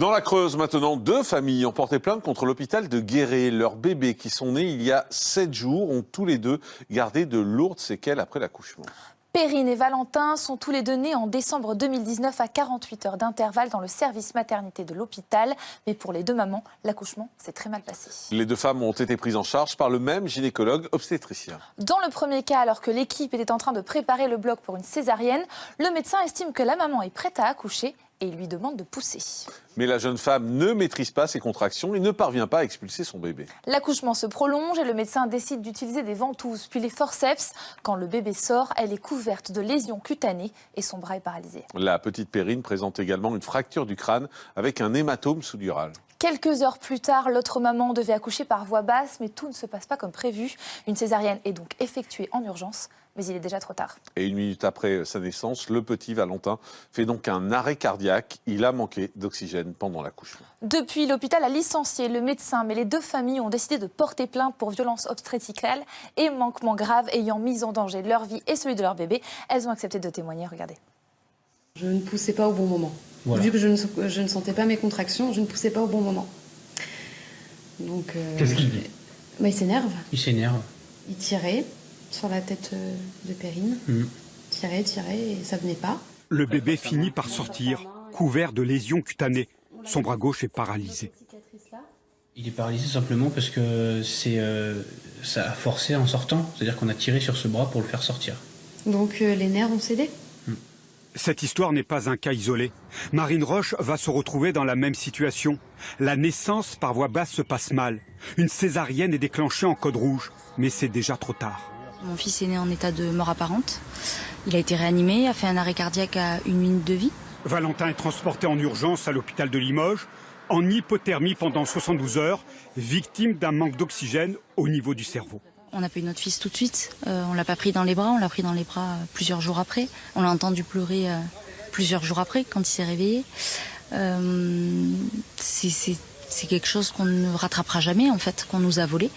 Dans la Creuse, maintenant, 2 familles ont porté plainte contre l'hôpital de Guéret. Leurs bébés qui sont nés il y a 7 jours ont tous les deux gardé de lourdes séquelles après l'accouchement. Perrine et Valentin sont tous les deux nés en décembre 2019 à 48 heures d'intervalle dans le service maternité de l'hôpital. Mais pour les 2 mamans, l'accouchement s'est très mal passé. Les 2 femmes ont été prises en charge par le même gynécologue obstétricien. Dans le premier cas, alors que l'équipe était en train de préparer le bloc pour une césarienne, le médecin estime que la maman est prête à accoucher et il lui demande de pousser. Mais la jeune femme ne maîtrise pas ses contractions et ne parvient pas à expulser son bébé. L'accouchement se prolonge et le médecin décide d'utiliser des ventouses puis les forceps. Quand le bébé sort, elle est couverte de lésions cutanées et son bras est paralysé. La petite Perrine présente également une fracture du crâne avec un hématome sous-dural. Quelques heures plus tard, l'autre maman devait accoucher par voie basse, mais tout ne se passe pas comme prévu. Une césarienne est donc effectuée en urgence, mais il est déjà trop tard. Et 1 minute après sa naissance, le petit Valentin fait donc un arrêt cardiaque. Il a manqué d'oxygène pendant l'accouchement. Depuis, l'hôpital a licencié le médecin, mais les 2 familles ont décidé de porter plainte pour violence obstétricale et manquement grave ayant mis en danger leur vie et celui de leur bébé. Elles ont accepté de témoigner, regardez. Je ne poussais pas au bon moment. Voilà. Vu que je ne sentais pas mes contractions, je ne poussais pas au bon moment. Donc, qu'est-ce qu'il dit? Il s'énerve. Il s'énerve. Il tirait sur la tête de Perrine. Tirait, et ça venait pas. Le bébé finit par sortir, couvert de lésions cutanées. Son bras gauche est paralysé. Il est paralysé simplement parce que ça a forcé en sortant. C'est-à-dire qu'on a tiré sur ce bras pour le faire sortir. Donc les nerfs ont cédé. Cette histoire n'est pas un cas isolé. Marine Roche va se retrouver dans la même situation. La naissance par voie basse se passe mal. Une césarienne est déclenchée en code rouge, mais c'est déjà trop tard. Mon fils est né en état de mort apparente. Il a été réanimé, a fait un arrêt cardiaque à 1 minute de vie. Valentin est transporté en urgence à l'hôpital de Limoges, en hypothermie pendant 72 heures, victime d'un manque d'oxygène au niveau du cerveau. On a pris notre fils tout de suite, on l'a pas pris dans les bras, on l'a pris dans les bras plusieurs jours après. On l'a entendu pleurer plusieurs jours après quand il s'est réveillé. C'est quelque chose qu'on ne rattrapera jamais en fait, qu'on nous a volé.